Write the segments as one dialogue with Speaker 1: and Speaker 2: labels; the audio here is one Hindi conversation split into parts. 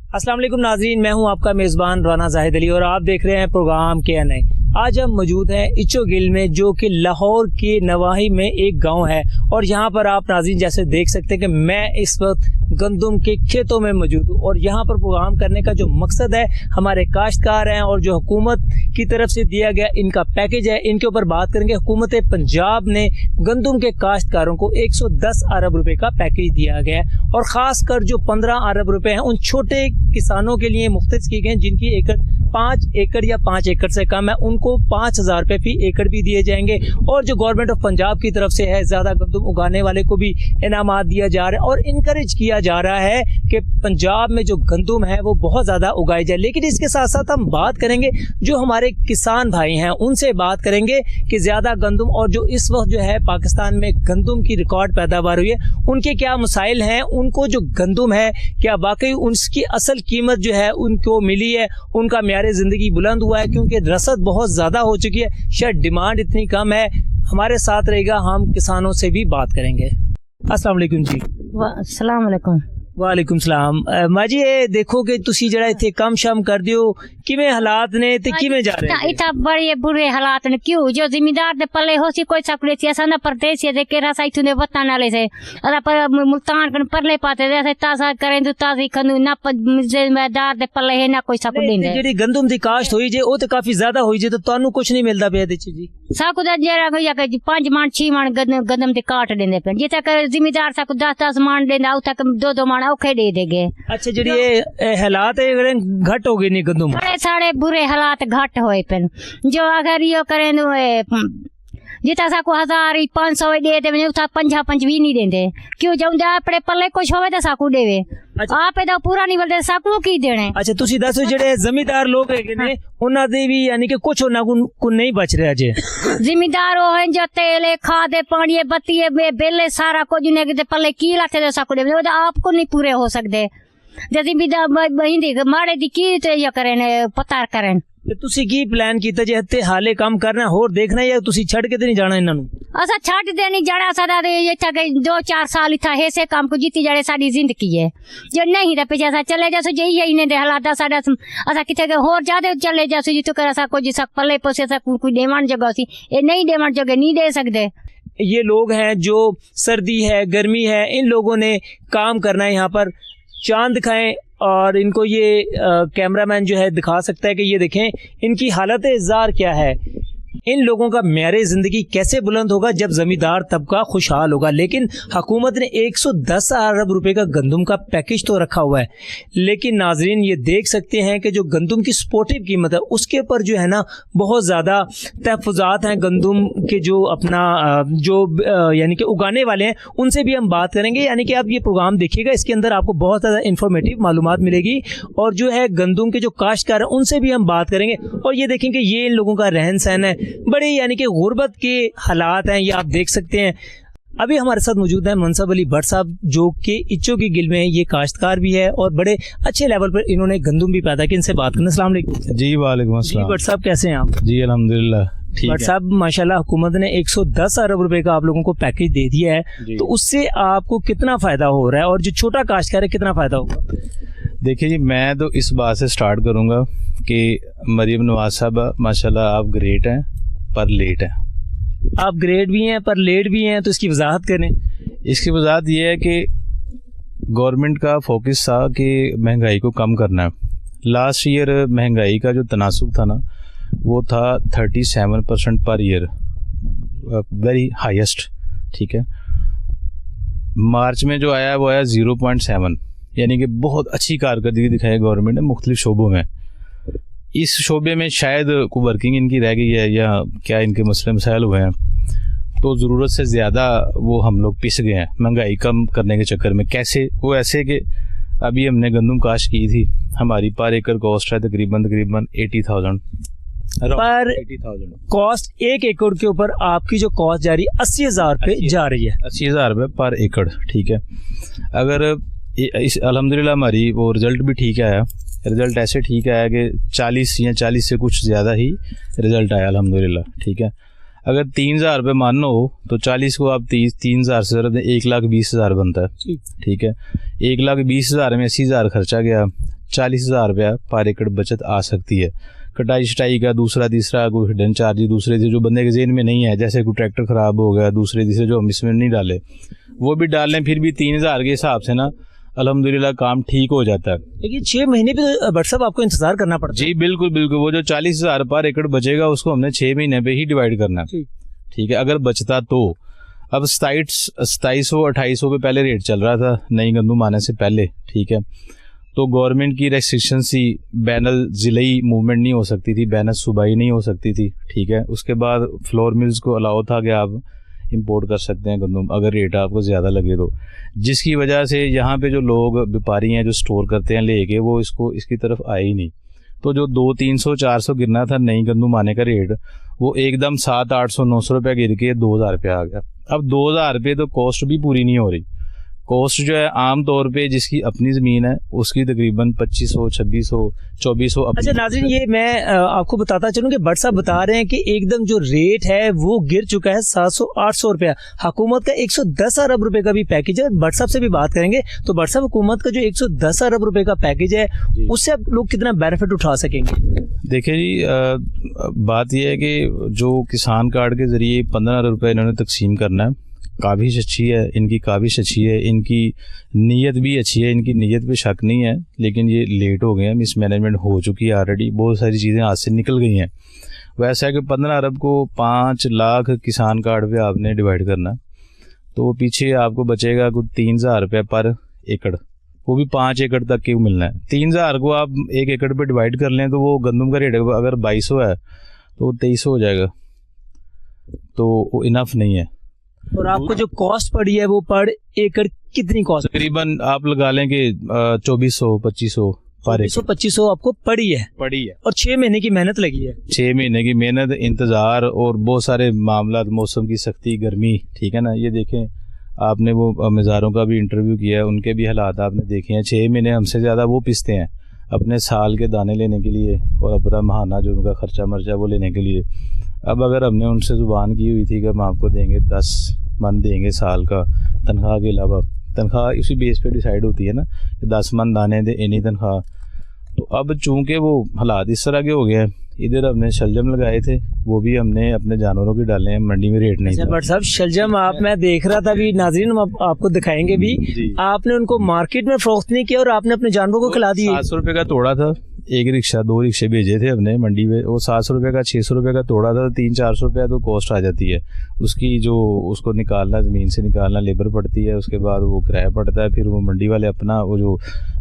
Speaker 1: अस्सलाम वालेकुम नाज़रीन, मैं हूं आपका मेज़बान राना जाहिद अली और आप देख रहे हैं प्रोग्राम KNI। आज हम मौजूद हैं इचोगिल में, जो कि लाहौर के नवाही में एक गांव है। और यहाँ पर आप नाज़रीन जैसे देख सकते हैं कि मैं इस वक्त गंदम के खेतों में मौजूद हूँ। और यहाँ पर प्रोग्राम करने का जो मकसद है, हमारे काश्तकार हैं और जो हुकूमत की तरफ से दिया गया इनका पैकेज है, इनके ऊपर बात करेंगे। हुकूमत पंजाब ने गंदम के काश्तकारों को 110 अरब रुपए का पैकेज दिया गया है और ख़ासकर जो 15 अरब रुपए हैं उन छोटे किसानों के लिए मुख्तस किए गए हैं, जिनकी एकड़ 5 एकड़ या 5 एकड़ से कम है। उनको 5,000 रुपये फी एकड़ भी दिए जाएंगे। और जो गवर्नमेंट ऑफ पंजाब की तरफ से है, ज़्यादा गंदम उगाने वाले को भी इनामात दिया जा रहा है और इनकरेज किया जा रहा है कि पंजाब में जो गंदम है वो बहुत ज़्यादा उगाई जाए। लेकिन इसके साथ साथ हम बात करेंगे जो हमारे किसान भाई हैं, उनसे बात करेंगे कि ज़्यादा गंदम और जो इस वक्त जो है पाकिस्तान में गंदम की रिकॉर्ड पैदावार हुई है, उनके क्या मसाइल हैं। उनको जो गंदम है क्या वाकई उसकी असल कीमत जो है उनको मिली है, उनका म्यार ज़िंदगी बुलंद हुआ है, क्योंकि रसद बहुत ज़्यादा हो चुकी है, शायद डिमांड इतनी कम है। हमारे साथ रहेगा, हम किसानों से भी बात करेंगे। अस्सलाम वालेकुम जी।
Speaker 2: अस्सलाम वालेकुम।
Speaker 1: वालेकुम सलाम। माँ जी, ये देखो कि तुसी जरा इत्थे कम शम कर दियो, किवें हालात ने ते किवें जा रहे हैं?
Speaker 2: इतना बड़े बुरे हालात ने क्यों? जो जिम्मेदार दे पल्ले हो सी कोई सकले सी असा ना परदेश दे केरा सा इथुने वतन वाले से अदा पर मुल्तान कन परले पाते दे तासा करें तो तासी खनु ना जिम्मेदार दे पल्ले है ना कोई सकले दे।
Speaker 1: जेडी गंदम दी काश्त होई जे ओ ते काफी ज्यादा होई जे, तो तानू कुछ नहीं मिलदा पे दे जी।
Speaker 2: साकु दा जरा को या 5 मन 6 मन गंदम दे काट देंदे पे, जिते कर जिम्मेदार साकु 10 मन देंदा उता 2 मन औखे दे देगे। अच्छा,
Speaker 1: जी ये हालात है घट हो गई नहीं गंदम,
Speaker 2: बड़े सारे बुरे हालात घट होए पेन। जो अगर यो करें जिता साकु 1,500 दे दे उता 55 भी नहीं देंदे। क्यों जाऊंदा अपने पल्ले कुछ होवे तो साकु देवे। अच्छा, आप एदा पूरा नहीं बोलते साकु की देने। अच्छा,
Speaker 1: तुसी दसो जेड़े जमींदार लोग है ने उन्हां दे भी यानी कि कुछ उन्हां को नहीं बच रहा जे।
Speaker 2: जिम्मेदार हो हैं जो तेल खाद पानी बत्ती बिल सारा कुछ ने के पल्ले की लाते दे साकु देवे, ओदा आपको नहीं पूरे हो सकदे। जदी बिदा बहिंदी माड़े दी की ते या करें पता करें।
Speaker 1: ते तुसी की प्लान कीता जे हत्ते हाले काम करना होर देखना या तुसी छड़ के ते नहीं जाना इन्हां नु?
Speaker 2: असा छड़ दे नहीं जाना, सादा ये तक 2-4 साल इथा ऐसे काम को जीती जाड़े साडी जिंदगी है। जो नहीं रे पीछे सा चले जासो जे यही ने दे हालात साडा असा किथे के होर ज्यादा चले जासो जितो कर असा को जिसा पल्ले पोसे सा कोई देवान जगह सी ए नहीं देवान जगह नहीं दे सकदे।
Speaker 1: ये लोग हैं जो सर्दी है गर्मी है, इन लोगों ने काम करना है यहाँ पर। चांद दिखाएं और इनको ये कैमरामैन जो है दिखा सकता है कि ये देखें इनकी हालत इज़्ज़ार क्या है। इन लोगों का म्यारे ज़िंदगी कैसे बुलंद होगा जब ज़मींदार तबका खुशहाल होगा। लेकिन हुकूमत ने 110 अरब रुपए का गंदम का पैकेज तो रखा हुआ है, लेकिन नाजरीन ये देख सकते हैं कि जो गंदम की सपोर्टिव कीमत है उसके ऊपर जो है ना बहुत ज़्यादा तहफ़्फ़ुज़ात हैं। गंदम के जो अपना जो यानी कि उगाने वाले हैं उनसे भी हम बात करेंगे। यानी कि आप ये प्रोग्राम देखिएगा, इसके अंदर आपको बहुत ज़्यादा इंफॉर्मेटिव मालूमात मिलेगी। और जो है गंदम के जो काश्तकार हैं उनसे भी हम बात करेंगे। और ये देखें कि ये इन लोगों का रहन सहन है, बड़े यानी कि गुर्बत के हालात हैं, ये आप देख सकते हैं। अभी हमारे साथ मौजूद है मनसब अली भट्ट साहब, जो कि इचोगिल में ये काश्तकार भी है और बड़े अच्छे लेवल पर इन्होंने गंदम भी पैदा किया। इनसे बात करना। अस्सलाम वालेकुम
Speaker 3: जी। वालेकुम अस्सलाम।
Speaker 1: भट्ट साहब कैसे हैं आप? जी
Speaker 3: अल्हम्दुलिल्लाह
Speaker 1: भट्ट साहब, माशाल्लाह हुकूमत ने 110 अरब रुपए का आप लोगों को पैकेज दे दिया है, तो उससे आपको कितना फायदा हो रहा है और जो छोटा काश्तकार है कितना फायदा होगा?
Speaker 3: देखिए जी, मैं तो इस बात से स्टार्ट करूंगा कि मरीम नवाज साहब माशाल्लाह आप ग्रेट हैं पर लेट है।
Speaker 1: आप ग्रेट भी हैं पर लेट भी हैं, तो इसकी वजाहत करें।
Speaker 3: इसकी वजाहत ये है कि गवर्नमेंट का फोकस था कि महंगाई को कम करना है। लास्ट ईयर महंगाई का जो तनासुब था ना वो था 37% पर ईयर, वेरी हाईएस्ट। ठीक है, मार्च में जो आया वो आया 0.7, यानी कि बहुत अच्छी कारकर्दगी दिखाई गवर्नमेंट ने मुख्तलिफ शोबों में। इस शोबे में शायद कोई वर्किंग इनकी रह गई है या क्या इनके मसले मसाइल हुए हैं, तो ज़रूरत से ज़्यादा वो हम लोग पिस गए हैं महंगाई कम करने के चक्कर में। कैसे? वो ऐसे कि अभी हमने गंदम काश्त की थी, हमारी पर एकड़ कॉस्ट है तकरीबन 80,000
Speaker 1: पर 80,000 कॉस्ट। 1 एकड़ के ऊपर आपकी जो कॉस्ट जा रही है 80,000 रुपये जा रही है।
Speaker 3: 80,000 रुपये पर एकड़। ठीक है, अगर इस अल्हम्दुलिल्लाह हमारी वो रिज़ल्ट भी ठीक आया। रिज़ल्ट ऐसे ठीक आया कि 40 या 40 से कुछ ज़्यादा ही रिज़ल्ट आया अल्हम्दुलिल्लाह। ठीक है, अगर 3,000 रुपये मानो तो 40 को आप 3,000 से 1,20,000 बनता है। ठीक है, 1,20,000 में 80,000 खर्चा गया, 40,000 रुपया पर एकड़ बचत आ सकती है। कटाई छटाई का दूसरा तीसरा कोई हिडन चार्ज दूसरे से जो बंदे के जेन में नहीं है, जैसे कोई ट्रैक्टर ख़राब हो गया दूसरे तीसरे जो हम इसमें नहीं डाले वो भी डाल लें, फिर भी 3,000 के हिसाब से ना अल्हम्दुलिल्लाह काम ठीक हो जाता है।
Speaker 1: लेकिन 6 महीने पे भट्ट साहब आपको इंतजार करना पड़ता है।
Speaker 3: जी बिल्कुल बिल्कुल, वो जो 40,000 पर एकड़ बचेगा उसको हमने 6 महीने पे ही डिवाइड करना है। ठीक है, अगर बचता तो। अब 2700-2800 पे पहले रेट चल रहा था नई गंदम आने से पहले। ठीक है, तो गवर्नमेंट की रेस्ट्रिक्शन सी बैनल ज़िलई मूवमेंट नहीं हो सकती थी, बैनल सूबाई नहीं हो सकती थी। ठीक है, उसके बाद फ्लोर मिल्स को अलाउ था कि आप इंपोर्ट कर सकते हैं गंदम अगर रेट आपको ज़्यादा लगे तो, जिसकी वजह से यहाँ पे जो लोग व्यापारी हैं जो स्टोर करते हैं लेके वो इसकी तरफ आए ही नहीं। तो जो 200-300-400 गिरना था नई गंदम आने का रेट, वो एकदम 700-800-900 रुपये गिर के 2,000 रुपये आ गया। अब 2,000 रुपये तो कॉस्ट भी पूरी नहीं हो रही। कॉस्ट जो है आम तौर पे जिसकी अपनी ज़मीन है उसकी तकरीबन 2500, 2600, 2400।
Speaker 1: अच्छा नाज़रीन, ये मैं आपको बताता चलूँ कि भट्ट साहब बता रहे हैं कि एकदम जो रेट है वो गिर चुका है 700-800 रुपया। हुकूमत का 110 अरब रुपए का भी पैकेज है। भट्ट साहब से भी बात करेंगे। तो भट्ट साहब, हुकूमत का जो 110 अरब रुपए का पैकेज है उससे आप लोग कितना बेनिफिट उठा सकेंगे? देखिए जी,
Speaker 3: बात यह है कि जो किसान कार्ड के ज़रिए 15 अरब रुपये इन्होंने तकसीम करना है, काबिश अच्छी है इनकी, काबिश अच्छी है इनकी, नीयत भी अच्छी है इनकी, नीयत पे शक नहीं है। लेकिन ये लेट हो गए हैं, मिसमैनेजमेंट हो चुकी है ऑलरेडी, बहुत सारी चीज़ें हाथ से निकल गई हैं। वैसा है कि 15 अरब को 5 लाख किसान कार्ड पे आपने डिवाइड करना, तो वो पीछे आपको बचेगा कुछ 3,000 रुपये पर एकड़, वो भी 5 एकड़ तक के मिलना है। 3,000 को आप 1 एकड़ पे डिवाइड कर लें तो वो गंदम का रेट अगर 2200 है तो 2300 हो जाएगा, तो वो इनफ नहीं है।
Speaker 1: और आपको जो कॉस्ट पड़ी है वो पर एकड़ कितनी कॉस्ट?
Speaker 3: तकरीबन आप लगा लें कि 2400-2500 पर एकड़,
Speaker 1: 2500 आपको पड़ी है और 6 महीने की मेहनत लगी है।
Speaker 3: 6 महीने की मेहनत, इंतजार और बहुत सारे मामला, मौसम की सख्ती, गर्मी। ठीक है ना, ये देखें आपने वो मज़ारों का भी इंटरव्यू किया है, उनके भी हालात आपने देखे हैं। 6 महीने हमसे ज़्यादा वो पिसते हैं अपने साल के दाने लेने के लिए और अपना महाना जो उनका खर्चा मर्चा वो लेने के लिए। अब अगर हमने उनसे ज़ुबान की हुई थी कि हम आपको देंगे 10 मन देंगे साल का तनख्वाह के अलावा, तनख्वाह इसी बेस पे डिसाइड होती है ना कि 10 मन दाने दे इन्हीं तनख्वाह। तो अब चूँकि वो हालात इस तरह के हो गए हैं, इधर हमने शलजम लगाए थे, वो भी हमने अपने जानवरों के डाले हैं, मंडी में रेट नहीं था।
Speaker 1: बट साहब शलजम आप, मैं देख रहा था अभी, नाज़रीन हम आपको दिखाएंगे भी, आपने उनको मार्केट में फरोख्त नहीं किया और आपने अपने जानवरों को खिला दिए।
Speaker 3: 700 रुपये का तोड़ा था, 1 रिक्शा 2 रिक्शे भेजे थे हमने मंडी में, वो 700 रुपये का 600 रुपये का तोड़ा था। 300-400 रुपया तो कॉस्ट आ जाती है उसकी, जो उसको निकालना, ज़मीन से निकालना लेबर पड़ती है, उसके बाद वो किराया पड़ता है, फिर वो मंडी वाले अपना वो जो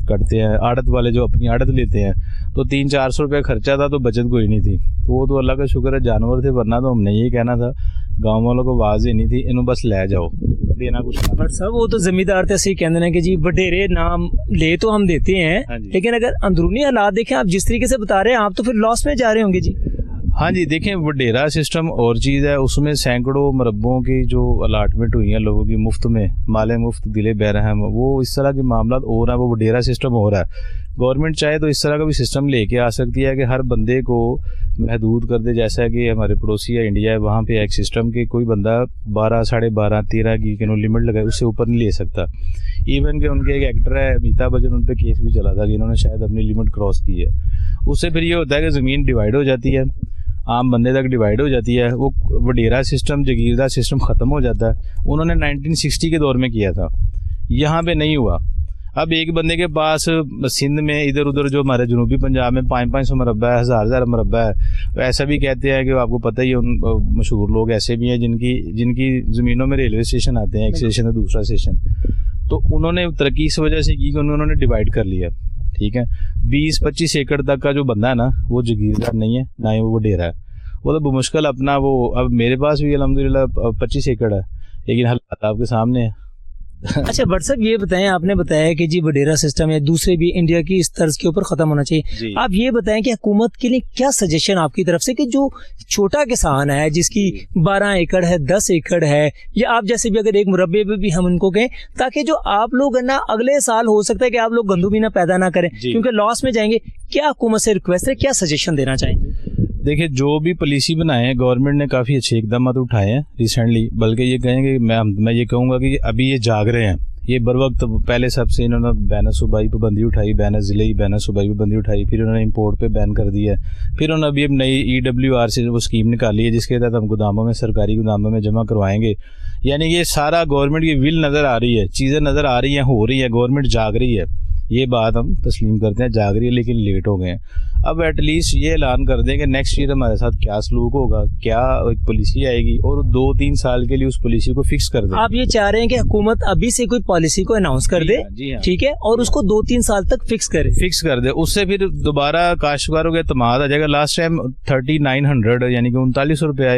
Speaker 3: करते हैं, आड़त वाले जो अपनी आड़त लेते हैं, तो 300-400 रुपये खर्चा था, तो बचत कोई नहीं थी। तो वो तो अल्लाह का शुक्र है जानवर थे, वरना तो हमने ये कहना था गाँव वालों को आवाज़ देनी थी, इन्हों बस ले जाओ, देना कुछ नहीं।
Speaker 1: बट साहब वो तो जमींदार थे, सही कहते हैं कि जी वडेरे नाम ले तो हम देते हैं, लेकिन अगर अंदरूनी हालात देखें आप जिस तरीके से बता रहे हैं, आप तो फिर लॉस में जा रहे होंगे जी।
Speaker 3: हाँ जी, देखें वडेरा सिस्टम और चीज़ है, उसमें सैकड़ों मरब्बों की जो अलाटमेंट हुई है लोगों की मुफ्त में, माले मुफ्त दिले बैरहम, वो इस तरह के मामला हो रहा है, वो वडेरा सिस्टम हो रहा है। गवर्नमेंट चाहे तो इस तरह का भी सिस्टम लेके आ सकती है कि हर बंदे को महदूद कर दे, जैसा कि हमारे पड़ोसी है इंडिया है, वहाँ पे एक सिस्टम कि कोई बंदा 12, 12.5, 13 की लिमिट लगाए, उससे ऊपर नहीं ले सकता। इवन कि उनके एक एक्टर है अमिताभ बच्चन, उन पर केस भी चला था कि इन्होंने शायद अपनी लिमिट क्रॉस की है। उससे फिर ये होता है कि ज़मीन डिवाइड हो जाती है, आम बंदे तक डिवाइड हो जाती है, वो वडेरा सिस्टम, जगीरदार सिस्टम ख़त्म हो जाता है। उन्होंने 1960 के दौर में किया था, यहाँ पे नहीं हुआ। अब एक बंदे के पास सिंध में इधर उधर जो हमारे जनूबी पंजाब में 500 मरबा है, 1000 मरबा है, तो ऐसा भी कहते हैं कि आपको पता ही है, उन मशहूर लोग ऐसे भी हैं जिनकी ज़मीनों में रेलवे स्टेशन आते हैं, एक स्टेशन से दूसरा स्टेशन। तो उन्होंने तरक्की इस वजह से की कि उन्होंने डिवाइड कर लिया। ठीक है, 20-25 एकड़ तक का जो बंदा है ना, वो जगीरदार नहीं है, ना ही वो डेरा है, वो तो मुश्किल अपना वो। अब मेरे पास भी अल्हम्दुलिल्लाह 25 एकड़ है, लेकिन हालात आपके सामने है।
Speaker 1: अच्छा भट्ट साहब ये बताएं, आपने बताया कि जी वडेरा सिस्टम या दूसरे भी इंडिया की इस तर्ज के ऊपर खत्म होना चाहिए। आप ये बताएं कि हुकूमत के लिए क्या सजेशन आपकी तरफ से कि जो छोटा किसान है जिसकी 12 एकड़ है, 10 एकड़ है, या आप जैसे भी अगर एक मुरब्बे पे भी हम उनको कहें, ताकि जो आप लोग ना अगले साल हो सकता है कि आप लोग गंदम भी ना पैदा ना करें क्योंकि लॉस में जाएंगे, क्या हुकूमत से रिक्वेस्ट है, क्या सजेशन देना चाहेंगे?
Speaker 3: देखिए, जो भी पॉलिसी बनाए हैं गवर्नमेंट ने, काफ़ी अच्छे इकदाम उठाए हैं रिसेंटली, बल्कि ये कहेंगे मैं ये कहूँगा कि अभी ये जाग रहे हैं, ये बर वक्त पहले सबसे इन्होंने बैनर सूबाई पाबंदी उठाई, बैनर ज़िले बैनर सूबाई पाबंदी उठाई, फिर उन्होंने इंपोर्ट पे बैन कर दिया है। फिर उन्होंने अभी अब नई EWR से वो स्कीम निकाली है जिसके तहत हम गोदामों में, सरकारी गोदामों में जमा करवाएंगे। यानी ये सारा गवर्नमेंट की विल नज़र आ रही है, चीज़ें नज़र आ रही हैं, हो रही है, गवर्नमेंट जाग रही है। ये बात हम तस्लीम करते हैं, जाग रही है, लेकिन लेट हो गए हैं। अब एटलीस्ट ये ऐलान कर दें कि नेक्स्ट ईयर हमारे साथ क्या सलूक होगा, क्या एक पॉलिसी आएगी और 2-3 साल के लिए उस पॉलिसी को फिक्स कर दें।
Speaker 1: आप ये चाह रहे हैं कि हुकूमत अभी से कोई पॉलिसी को अनाउंस कर दे,
Speaker 3: जी हाँ,
Speaker 1: ठीक है, और उसको 2-3 साल तक फिक्स कर दे,
Speaker 3: उससे फिर दोबारा काश्तकारों का एतमाद आ जाएगा। लास्ट टाइम 3900 यानी कि 3900 रुपया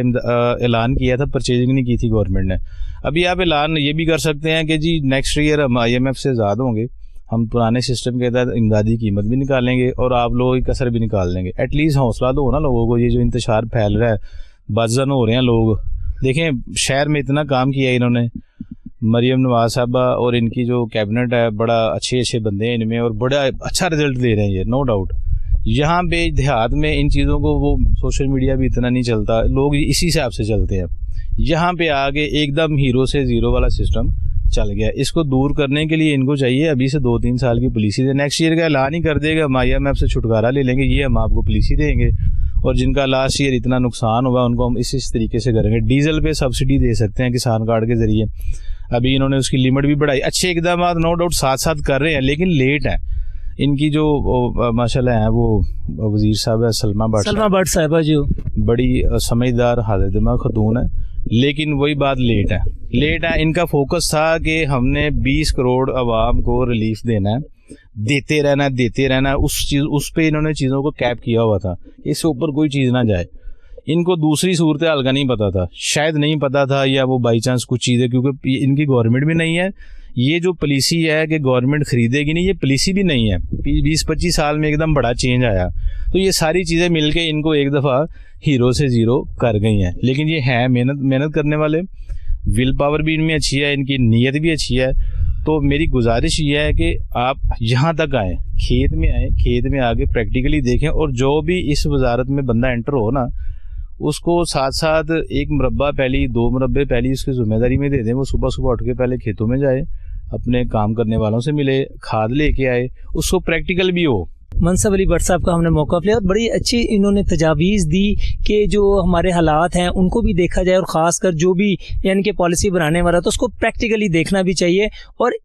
Speaker 3: ऐलान किया था, परचेजिंग नहीं की थी गवर्नमेंट ने। अभी आप ऐलान ये भी कर सकते हैं कि जी नेक्स्ट ईयर हम IMF से आज़ाद होंगे, हम पुराने सिस्टम के तहत इमदादी कीमत भी निकालेंगे और आप लोगों की कसर भी निकाल लेंगे। एटलीस्ट हौसला दो ना लोगों को। ये जो इंतशार फैल रहा है, बदजन हो रहे हैं लोग। देखें शहर में इतना काम किया इन्होंने, मरियम नवाज साहबा और इनकी जो कैबिनेट है, बड़ा अच्छे बंदे हैं इनमें और बड़ा अच्छा रिजल्ट दे रहे हैं ये, नो डाउट। यहाँ पे देहात में इन चीज़ों को वो सोशल मीडिया भी इतना नहीं चलता, लोग इसी हिसाब से चलते हैं। यहाँ पे आगे एकदम हीरो से ज़ीरो वाला सिस्टम चल गया। इसको दूर करने के लिए इनको चाहिए अभी से 2-3 साल की पॉलिसी दे। नेक्स्ट ईयर का ऐलान ही कर देगा, हम IMF से छुटकारा ले लेंगे, ये हम आपको पॉलिसी देंगे और जिनका लास्ट ईयर इतना नुकसान होगा उनको हम इस तरीके से करेंगे। डीजल पे सब्सिडी दे सकते हैं किसान कार्ड के ज़रिए, अभी इन्होंने उसकी लिमिट भी बढ़ाई। अच्छे इकदाम नो डाउट साथ साथ कर रहे हैं, लेकिन लेट है। इनकी जो माशाल्लाह है वो वज़ीर साहब है सलमा भट्ट
Speaker 1: साहिबा जो बड़ी
Speaker 3: समझदार हाज़िर दिमाग खतून है, लेकिन वही बात लेट है। इनका फोकस था कि हमने 20 करोड़ आवाम को रिलीफ देना है, देते रहना है। उस पे इन्होंने चीज़ों को कैप किया हुआ था, इससे ऊपर कोई चीज़ ना जाए। इनको दूसरी सूरत हाल का नहीं पता था, शायद नहीं पता था, या वो बाई चांस कुछ चीज़ें, क्योंकि इनकी गवर्नमेंट भी नहीं है। ये जो पॉलिसी है कि गवर्नमेंट खरीदेगी नहीं, ये पॉलिसी भी नहीं है। 20-25 साल में एकदम बड़ा चेंज आया, तो ये सारी चीज़ें मिलके इनको एक दफ़ा हीरो से ज़ीरो कर गई हैं। लेकिन ये हैं मेहनत करने वाले, विल पावर भी इनमें अच्छी है, इनकी नीयत भी अच्छी है। तो मेरी गुजारिश ये है कि आप यहाँ तक आएँ, खेत में आके प्रैक्टिकली देखें, और जो भी इस वजारत में बंदा एंटर हो ना, उसको साथ साथ 1 मुरब्बा पहली 2 मुरब्बे पहली उसकी जिम्मेदारी में दे दें। वो सुबह उठ के पहले खेतों में जाए, अपने काम करने वालों से मिले, खाद लेके आए, उसको प्रैक्टिकल भी हो।
Speaker 1: मनसब अली भट्ट साहब का हमने मौका लिया और बड़ी अच्छी इन्होंने तजावीज़ दी कि जो हमारे हालात हैं उनको भी देखा जाए, और ख़ासकर जो भी यानी कि पॉलिसी बनाने वाला तो उसको प्रैक्टिकली देखना भी चाहिए, और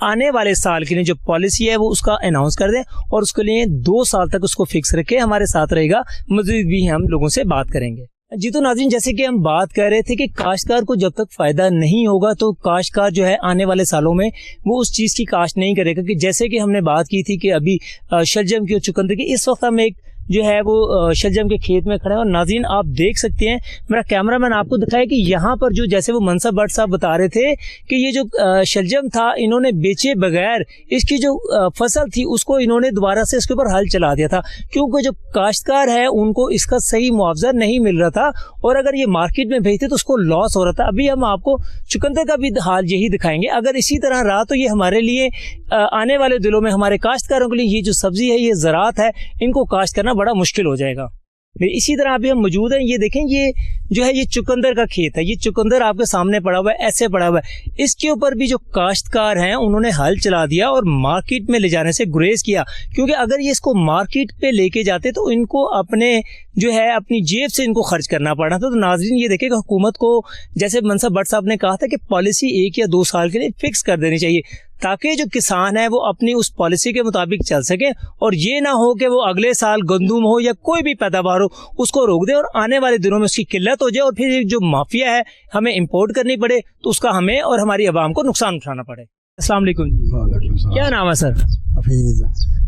Speaker 1: आने वाले साल के लिए जो पॉलिसी है वो उसका अनाउंस कर दें और उसके लिए 2 साल तक उसको फिक्स रखें। हमारे साथ रहेगा, मज़ीद भी हम लोगों से बात करेंगे। जी तो नाज़रीन, जैसे कि हम बात कर रहे थे कि काश्तकार को जब तक फ़ायदा नहीं होगा तो काश्तकार जो है आने वाले सालों में वो उस चीज़ की काश्त नहीं करेगा। कि जैसे कि हमने बात की थी कि अभी शलजम की और चुकंदर की, इस वक्त हम एक जो है वो शलजम के खेत में खड़े हैं और नाज़रीन आप देख सकते हैं, मेरा कैमरामैन आपको दिखाया कि यहाँ पर जो जैसे वो मनसब भट्ट साहब बता रहे थे कि ये जो शलजम था इन्होंने बेचे बगैर इसकी जो फसल थी उसको इन्होंने दोबारा से इसके ऊपर हल चला दिया था, क्योंकि जो काश्तकार है उनको इसका सही मुआवजा नहीं मिल रहा था, और अगर ये मार्केट में भेजते तो उसको लॉस हो रहा था। अभी हम आपको चुकंदर का भी हाल यही दिखाएंगे। अगर इसी तरह रहा तो ये हमारे लिए आने वाले दिनों में हमारे काश्तकारों के लिए ये जो सब्जी है, ये ज़राअत है, इनको काश्त करना बड़ा मुश्किल हो जाएगा। इसी तरह अभी हम मौजूद हैं, ये देखें, ये जो है ये चुकंदर का खेत है, ये चुकंदर आपके सामने पड़ा हुआ है, ऐसे पड़ा हुआ है। इसके ऊपर भी जो काश्तकार हैं उन्होंने हल चला दिया और मार्केट में ले जाने से गुरेज किया, क्योंकि अगर ये इसको मार्केट पे लेके जाते तो इनको अपने जो है अपनी जेब से इनको खर्च करना पड़ा था। तो नाज़रीन ये देखें कि हुकूमत को, जैसे मनसब भट्ट साहब ने कहा था कि पॉलिसी 1 या 2 साल के लिए फिक्स कर देनी चाहिए, ताकि जो किसान है वो अपनी उस पॉलिसी के मुताबिक चल सके, और ये ना हो कि वो अगले साल गंदुम हो या कोई भी पैदावार हो उसको रोक दे और आने वाले दिनों में उसकी किल्लत हो जाए और फिर जो माफिया है हमें इंपोर्ट करनी पड़े तो उसका हमें और हमारी आवाम को नुकसान उठाना पड़े। अस्सलाम वालेकुम जी, क्या नाम है सर?
Speaker 4: हफीज।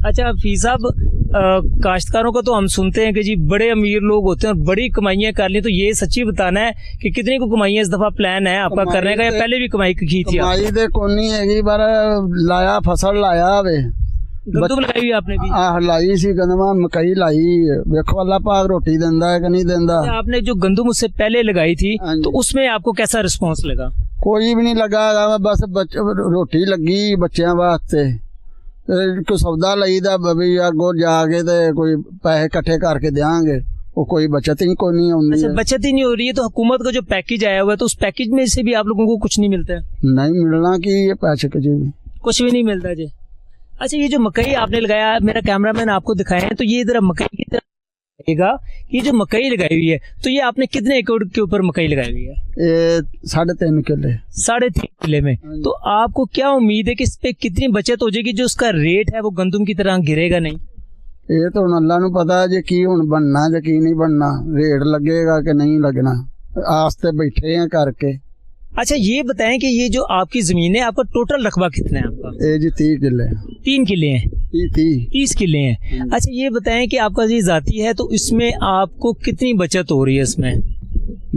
Speaker 1: अच्छा हफीज साहब, काश्तकारों को तो हम सुनते हैं कि जी बड़े अमीर लोग होते हैं और बड़ी कमाइयाँ कर ली, तो ये सच्ची बताना है कि कितनी को कमाइयाँ इस दफा प्लान है आपका करने का, या पहले भी कमाई की थी?
Speaker 4: कमाई दे कोनी हैगी, पर लाया फसल लाया वे,
Speaker 1: गंदम लगाई हुई आपने भी?
Speaker 4: लाई सी गंदम, मकई लाई, देखो अल्लाह पाक रोटी देंदा है कि नहीं देंदा।
Speaker 1: आपने जो गंदम उससे पहले लगाई थी तो उसमें आपको कैसा रिस्पॉन्स लगा?
Speaker 4: कोई भी नहीं लगा, बस रोटी लगी बच्चों वास्ते, कोई सौदा लईदा भी अगो जाके ते कोई पैसे इकट्ठे करके देंगे, वो कोई बचत ही कोई नहीं होती
Speaker 1: अच्छा,
Speaker 4: है।
Speaker 1: बचत ही नहीं हो रही है, तो हुकूमत का जो पैकेज आया हुआ है तो उस पैकेज में से भी आप लोगों को कुछ नहीं मिलता है?
Speaker 4: नहीं मिलना कि ये पैसे के जी
Speaker 1: कुछ भी नहीं मिलता जी। अच्छा, ये जो मकई आपने लगाया, मेरा कैमरामैन आपको दिखाए हैं, तो ये इधर मकई की तरफ आएगा, ये जो मकई लगाई हुई है तो ये आपने कितने एकड़ के ऊपर मकई लगाई हुई है?
Speaker 4: ये 3.5 किले।
Speaker 1: 3.5 किले में। तो आपको क्या उम्मीद है कि इस पे कितनी बचत हो जाएगी, जो उसका रेट है वो गंदम की तरह गिरेगा नहीं?
Speaker 4: ये तो हुण अल्लाह नूं पता है जी की हुण बनना जे की नहीं बनना, रेट लगेगा कि नहीं लगना, आस्ते बैठे हैं करके।
Speaker 1: अच्छा, ये बताएं कि ये जो आपकी जमीन है, आपका टोटल रकबा कितना है आपका?
Speaker 4: ये जी 30 किले।
Speaker 1: 3 किले हैं?
Speaker 4: 30
Speaker 1: किले हैं। अच्छा, ये बताएं कि आपका ये जाती है तो इसमें आपको कितनी बचत हो रही है इसमें?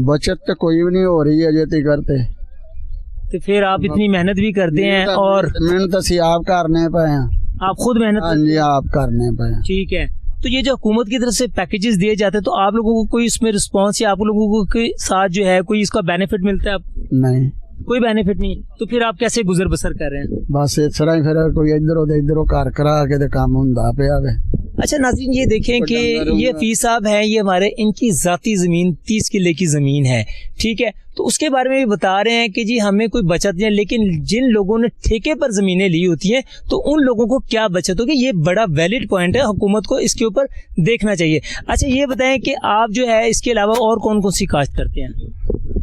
Speaker 4: बचत तो कोई भी नहीं हो रही है जे करते,
Speaker 1: तो फिर आप इतनी मेहनत भी करते हैं और
Speaker 4: मेहनत असी आप करने पे हैं।
Speaker 1: आप खुद मेहनत?
Speaker 4: हाँ जी, आप करने पे हैं।
Speaker 1: ठीक है। तो ये जो हुकूमत की तरफ से पैकेजेस दिए जाते हैं तो आप लोगों को कोई इसमें रिस्पांस या आप लोगों को के साथ जो है कोई इसका बेनिफिट मिलता है?
Speaker 4: नहीं,
Speaker 1: कोई बेनिफिट नहीं। तो फिर आप कैसे गुजर बसर कर रहे हैं?
Speaker 4: बस इस तरह ही फिर कोई इधरों कर करा के ते काम हुंदा पिया वे।
Speaker 1: अच्छा नाज़रीन, ये देखें कि ये फी साहब हैं, ये हमारे इनकी ज़ाती ज़मीन 30 किले की ज़मीन है, ठीक है। तो उसके बारे में भी बता रहे हैं कि जी हमें कोई बचत नहीं है, लेकिन जिन लोगों ने ठेके पर ज़मीनें ली होती हैं तो उन लोगों को क्या बचत होगी, ये बड़ा वैलिड पॉइंट है, हुकूमत को इसके ऊपर देखना चाहिए। अच्छा, ये बताएं कि आप जो है इसके अलावा और कौन कौन सी काश्त करते हैं?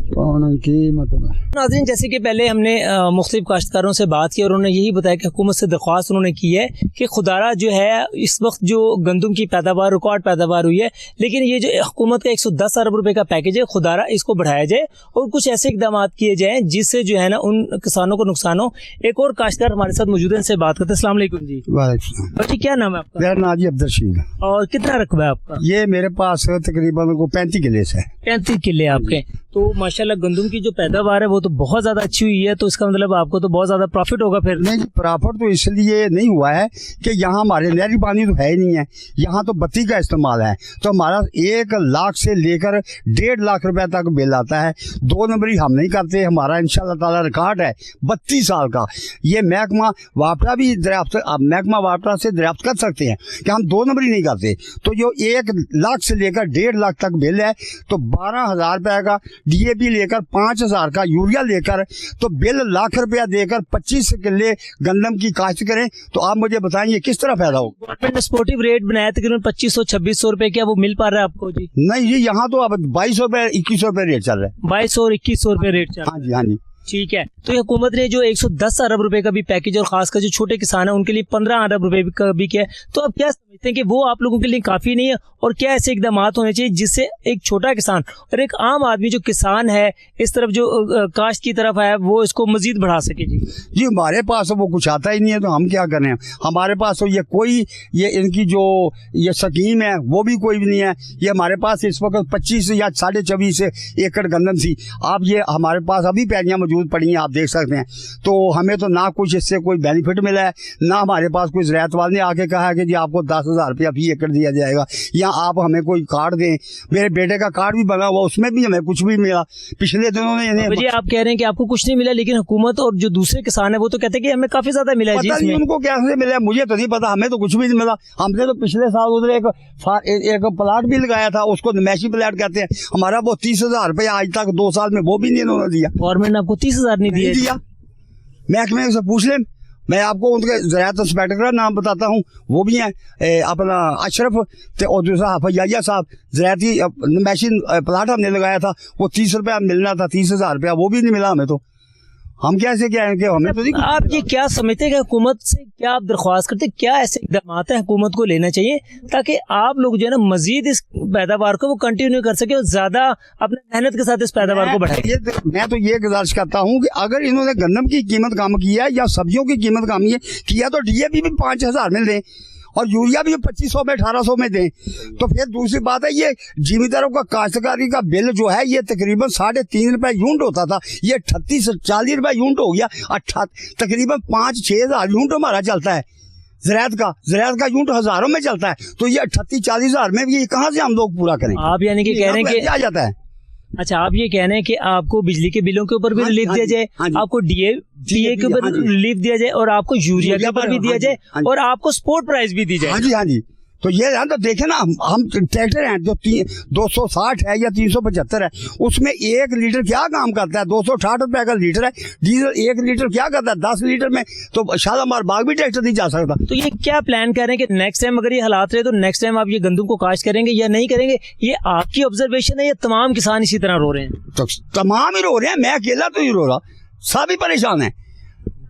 Speaker 4: कौन की मतलब
Speaker 1: नाज़रीन, जैसे कि पहले हमने मुख्तलिफ काश्तकारों से बात की और उन्होंने यही बताया कि हुकूमत से दरख्वास्त उन्होंने की है कि खुदारा जो है इस वक्त जो गंदम की पैदावार रिकॉर्ड पैदावार हुई है, लेकिन ये जो हुकूमत का 110 अरब रुपए का पैकेज है, खुदारा इसको बढ़ाया जाए और कुछ ऐसे इकदाम किए जाएँ जिससे जो है ना उन किसानों को नुकसान हो। एक और काश्तकार हमारे साथ मौजूद है, इनसे बात करते हैं। अस्सलाम वालेकुम जी।
Speaker 5: वालेकुम।
Speaker 1: क्या नाम है आपका?
Speaker 5: मेरा नाम जी अब्दुल रशीद।
Speaker 1: और कितना रकबा है आपका?
Speaker 5: ये मेरे पास तकरीबन 35 किले से।
Speaker 1: 35 किले आपके। तो माशाल्लाह गंदम की जो पैदावार है वो तो बहुत ज्यादा अच्छी हुई है, तो इसका मतलब आपको तो बहुत ज्यादा प्रॉफिट होगा फिर?
Speaker 5: नहीं जी, प्रॉफिट तो इसलिए नहीं हुआ है कि यहाँ हमारे नहरी पानी तो है ही नहीं है, यहाँ तो बत्ती का इस्तेमाल है। तो हमारा 1 लाख से लेकर 1.5 लाख रुपए तक बिल आता है। 2 नंबरी हम नहीं करते, हमारा इंशाल्लाह ताला रिकॉर्ड है 32 साल का। ये महकमा वापटा भी दरियाफ्त, महकमा वापटा से दरियाफ्त कर सकते हैं कि हम 2 नंबरी नहीं करते। तो जो 1 लाख से लेकर 1.5 लाख तक बिल है, तो 12,000 रुपए का DAP लेकर 5,000 का यूरिया लेकर तो बिल लाख रुपया देकर 25 किले गंदम की काश्त करें, तो आप मुझे बताएं किस तरह फायदा हो?
Speaker 1: गवर्नमेंट ने सपोर्टिव रेट बनाया तकरीबन 2500-2600 रुपए, क्या वो मिल पा रहा है आपको जी?
Speaker 5: नहीं जी, यहाँ तो अब 2200 रुपए 2100 रुपए रेट चल रहा है।
Speaker 1: 2200 और 2100 रुपए रेट चल रहा है।
Speaker 5: हाँ जी, हाँ जी।
Speaker 1: ठीक है। तो ये हुकूमत ने जो 110 अरब रुपए का भी पैकेज और खासकर जो छोटे किसान है उनके लिए 15 अरब रुपए का भी किया है, तो अब क्या समझते हैं कि वो आप लोगों के लिए काफी नहीं है, और क्या ऐसे इकदाम होने चाहिए जिससे एक छोटा किसान और एक आम आदमी जो किसान है इस तरफ जो काश्त की तरफ है वो इसको मजीद बढ़ा सके? जी
Speaker 5: हमारे पास वो कुछ आता ही नहीं है, तो हम क्या करें? हमारे पास तो ये इनकी जो ये स्कीम है वो भी कोई भी नहीं है। ये हमारे पास इस वक्त 25 या 24.5 एकड़ गंदम थी, अब ये हमारे पास अभी पैलियाँ मौजूद पड़ी हैं, आप देख सकते हैं। तो हमें तो ना कुछ इससे कोई बेनिफिट मिला है, ना हमारे पास कोई ज़राअत वाले ने आके कहा है कि जी आपको 10,000 रुपया फी एकड़ दिया जाएगा, या आप हमें कोई कार्ड दें। मेरे बेटे का कार्ड भी बना हुआ, उसमें भी हमें कुछ भी मिला। पिछले दिनों में
Speaker 1: जी आप कह रहे हैं कि आपको कुछ नहीं मिला, लेकिन हुकूमत और जो दूसरे किसान है वो तो कहते हैं कि हमें काफी ज्यादा मिला है।
Speaker 5: पता नहीं उनको कैसे मिला, मुझे तो नहीं पता, हमें तो कुछ भी नहीं मिला। हमने तो पिछले साल उधर एक प्लाट भी लगाया था, उसको नमैशी प्लाट कहते हैं, हमारा वो 30,000 रुपया आज तक 2 साल में वो भी नहीं इन्होंने दिया।
Speaker 1: गवर्नमेंट ने आपको 30,000 नहीं दिया?
Speaker 5: महकमे से पूछ लें, मैं आपको उनके ज़राअत इंस्पेक्टर का नाम बताता हूँ, वो भी हैं अपना अशरफ और दूसरा हफिया साहब। ज़राअती नमैशी प्लाट हमने लगाया था, वो 30 रुपया मिलना था, 30,000 रुपया वो भी नहीं मिला हमें। तो हम कैसे क्या है कि हमें तो नहीं।
Speaker 1: आप ये क्या समझते हैं कि हुकूमत से क्या आप दरख्वास्त करते, क्या ऐसे इकदाम है हुकूमत को लेना चाहिए ताकि आप लोग जो है ना मजीद इस पैदावार को वो कंटिन्यू कर सके और ज्यादा अपने मेहनत के साथ इस पैदावार को बढ़ाए?
Speaker 5: मैं तो ये गुजारिश करता हूँ कि अगर इन्होंने गंदम की कीमत कम की है या सब्जियों की कीमत कम किया तो DAP भी 5,000 में दें और यूरिया भी 2500 में 1800 में दें। तो फिर दूसरी बात है, ये जिमीदारों का काश्तकारी का बिल जो है ये तकरीबन 3.5 रुपए यूनिट होता था, ये 38 से 40 रुपए यूनिट हो गया। तकरीबन 5-6 हज़ार यूनिट हमारा चलता है ज़राअत का यूनिट हज़ारों में चलता है, तो ये 38-40 हज़ार में भी कहाँ से हम लोग पूरा करें?
Speaker 1: आप यानी कि कह रहे हैं कि
Speaker 5: आ जाता है।
Speaker 1: अच्छा, आप ये कह रहे हैं कि आपको बिजली के बिलों के ऊपर भी रिलीफ दिया जाए, आपको DA के ऊपर रिलीफ दिया जाए और आपको यूरिया के ऊपर भी दिया जाए और आपको स्पोर्ट प्राइस भी दी जाए।
Speaker 5: हाँ जी, तो ये है तो देखे ना, हम ट्रैक्टर हैं जो 260 है या 375 है, उसमें 1 लीटर क्या काम करता है? 268 रुपए का लीटर है डीजल, 1 लीटर क्या करता है? 10 लीटर में तो शालामार बाग भी ट्रैक्टर नहीं जा सकता।
Speaker 1: तो ये क्या प्लान कर रहे हैं कि नेक्स्ट टाइम अगर ये हालात रहे तो नेक्स्ट टाइम आप ये गंदम को काश्त करेंगे या नहीं करेंगे? ये आपकी ऑब्जर्वेशन है या तमाम किसान इसी तरह रो रहे हैं?
Speaker 5: तो तमाम ही रो रहे हैं, मैं अकेला तो ही रो रहा, सभी परेशान है।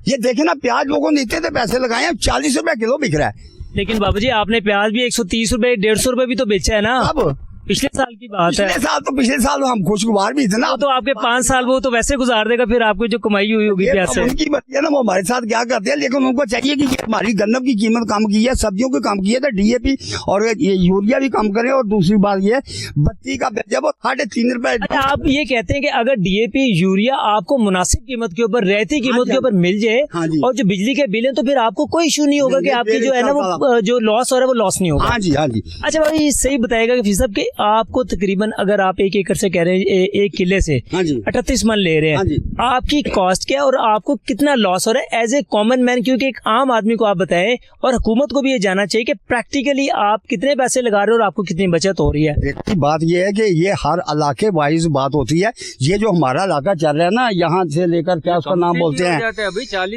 Speaker 5: ये देखे ना, प्याज लोगों ने इतने पैसे लगाए हैं, 40 रुपए किलो बिक रहा है।
Speaker 1: लेकिन बाबू जी आपने प्याज भी 130 रुपए 150 रुपए भी तो बेचा है ना,
Speaker 5: अब
Speaker 1: पिछले साल की बात है।
Speaker 5: पिछले साल हम खुशगवार भी थे ना।
Speaker 1: वो तो आपके 5 साल वो तो वैसे गुजार देगा, फिर आपको जो कमाई हुई होगी प्याज से।
Speaker 5: उनकी बात है ना, वो हमारे साथ क्या करते हैं, लेकिन उनको चाहिए कि हमारी गन्नम की कीमत कम की है, सब्जियों की कम की है, तो DAP और ये यूरिया भी कम करें। और दूसरी बात ये बत्ती का जब वो 3.5 रुपए।
Speaker 1: आप ये कहते हैं कि अगर DAP यूरिया आपको मुनासिब कीमत के ऊपर, रहती कीमत के ऊपर मिल जाए और जो बिजली के बिल है, तो फिर आपको कोई इशू नहीं होगा कि आपकी जो है ना वो जो लॉस हो रहा है वो लॉस नहीं होगा।
Speaker 5: हाँ जी, हाँ जी।
Speaker 1: अच्छा भाई सही बताएगा कि साहब कि आपको तकरीबन अगर आप 1 एकड़ से कह रहे हैं 1 किले से 38 मन ले रहे हैं, आपकी कॉस्ट क्या है और आपको कितना लॉस हो रहा है एज ए कॉमन मैन? क्योंकि एक आम आदमी को आप बताएं और हुकूमत को भी ये जानना चाहिए कि प्रैक्टिकली आप कितने पैसे लगा रहे हो और आपको कितनी बचत हो रही है।
Speaker 5: एक बात ये है कि ये हर इलाके वाइज बात होती है। ये जो हमारा इलाका चल रहा है ना, यहाँ से लेकर क्या उसका नाम बोलते हैं,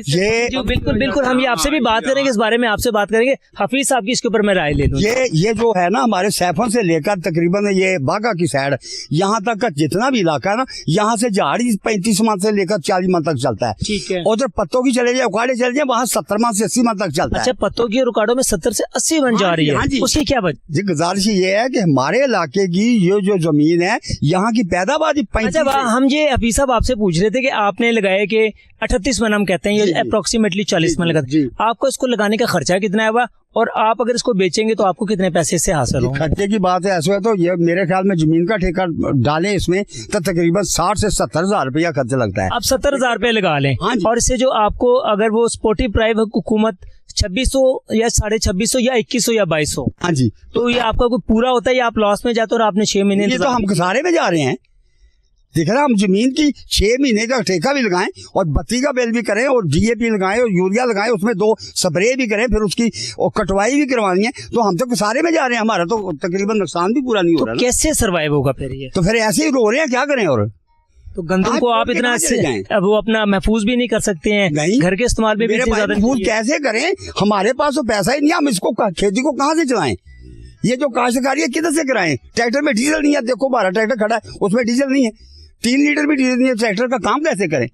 Speaker 1: ये बिल्कुल बिल्कुल हम ये आपसे भी बात करेंगे, इस बारे में आपसे बात करेंगे। हफीज साहब की इसके ऊपर मैं राय ले लूं।
Speaker 5: ये जो है ना, हमारे सैफन से लेकर तकरीबन ये बागा की साइड यहाँ तक का जितना भी इलाका है ना, यहाँ से झाड़ी 35 मन से लेकर 40 मन तक चलता है।
Speaker 1: ठीक है।
Speaker 5: उधर पत्तों की चले जाए, उकाड़े चले जाए, वहाँ 70 मन से 80 मन तक चलता है।
Speaker 1: अच्छा, पत्तों की और उकाड़ों में 70 से 80 मन जा रही है।
Speaker 5: हाँ जी।
Speaker 1: उसकी क्या
Speaker 5: जी गुजारिश ये है कि हमारे इलाके की ये जो जमीन है, यहाँ की पैदावार 35।
Speaker 1: अच्छा, हम ये हफीज साहब आपसे पूछ रहे थे कि आपने लगाए कि 38 मन हम कहते हैं, ये अप्रोक्सीमेटली 40 मन लगाते हैं, आपको इसको लगाने का खर्चा कितना है और आप अगर इसको बेचेंगे तो आपको कितने पैसे से हासिल होंगे?
Speaker 5: खर्चे की बात है ऐसा है तो ये मेरे ख्याल में जमीन का ठेका डालें इसमें तो तकरीबन 60 से 70 हजार रुपया खर्चा लगता है।
Speaker 1: आप 70 हजार रुपये लगा लें।
Speaker 5: हाँ,
Speaker 1: और इससे जो आपको अगर वो स्पोर्टिव प्राइव हुकूमत 2600 या 2650 या 2100 या 2200,
Speaker 5: हाँ जी,
Speaker 1: तो ये आपका कोई पूरा होता है या आप लॉस में जाते हो और आपने 6 महीने?
Speaker 5: ये तो हम खसारे में जा रहे हैं। देख रहे हम जमीन की 6 महीने का ठेका भी लगाएं और बत्ती का बिल भी करें और DAP लगाएं और यूरिया लगाएं, उसमें 2 स्प्रे भी करें, फिर उसकी और कटवाई भी करवानी है, तो हम तो किसारे में जा रहे हैं, हमारा तो तकरीबन नुकसान भी पूरा नहीं हो रहा।
Speaker 1: तो कैसे सर्वाइव होगा फिर ये?
Speaker 5: तो फिर ऐसे ही रो रहे हैं, क्या करें? और
Speaker 1: तो गंदम को आप इतना वो अपना महफूज भी नहीं कर सकते हैं, घर के इस्तेमाल में भी ज्यादा
Speaker 5: महफूज कैसे करें? हमारे पास तो पैसा ही नहीं, हम इसको खेती को कहाँ से चलाएं? ये जो काश्तकारी है किधर से कराएं? ट्रैक्टर में डीजल नहीं है, देखो हमारा ट्रैक्टर खड़ा है उसमें डीजल नहीं है, 3 लीटर भी डीजल नहीं है, ट्रैक्टर का काम कैसे करें?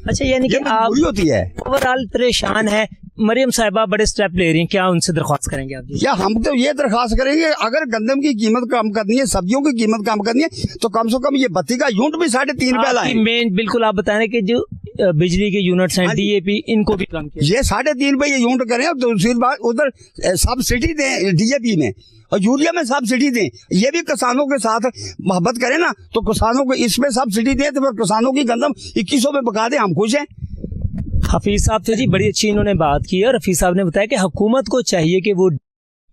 Speaker 1: अच्छा, यानी कि आप
Speaker 5: होती है
Speaker 1: ओवरऑल परेशान है। मरियम साहिबा बड़े स्टेप ले रही हैं, क्या उनसे दरख्वास्त करेंगे आप?
Speaker 5: या हम तो ये दरख्वास्त करेंगे, अगर गंदम की कीमत कम करनी है, सब्जियों की कीमत कम करनी है, तो कम से कम ये बत्ती का यूनिट भी 3.5 रुपए लाएं।
Speaker 1: मेन बिल्कुल आप बताएं कि जो बिजली के यूनिट्स हैं DAP इनको भी कम किया,
Speaker 5: ये 3.5 रुपए ये यूनिट करें। और दूसरी बात उधर सब्सिडी दें DAP में और यूरिया में सब्सिडी दें। ये भी किसानों के साथ मोहब्बत करें ना, तो किसानों को इसमें सब्सिडी दें, तो फिर किसानों की गंदम 2100 में बका दें, हम खुश हैं।
Speaker 1: हफीज साहब थे जी, बड़ी अच्छी इन्होंने बात की और हफीज साहब ने बताया कि हुकूमत को चाहिए कि वो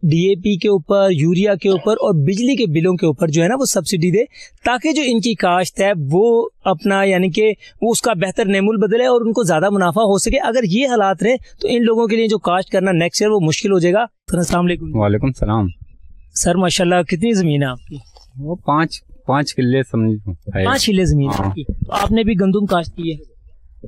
Speaker 1: DAP के ऊपर, यूरिया के ऊपर और बिजली के बिलों के ऊपर जो है ना वो सब्सिडी दे, ताकि जो इनकी काश्त है वो अपना यानी कि वो उसका बेहतर नेमुल बदले और उनको ज़्यादा मुनाफा हो सके। अगर ये हालात रहे तो इन लोगों के लिए जो काश्त करना नेक्स्ट ईयर वो मुश्किल हो जाएगा। अस्सलाम वालेकुम।
Speaker 6: वालेकुम सलाम।
Speaker 1: सर माशाल्लाह, कितनी ज़मीन है आपकी?
Speaker 6: वो 5 किले समझो।
Speaker 1: 5 किले ज़मीन है आपकी। तो आपने भी गंदम काश्त की है?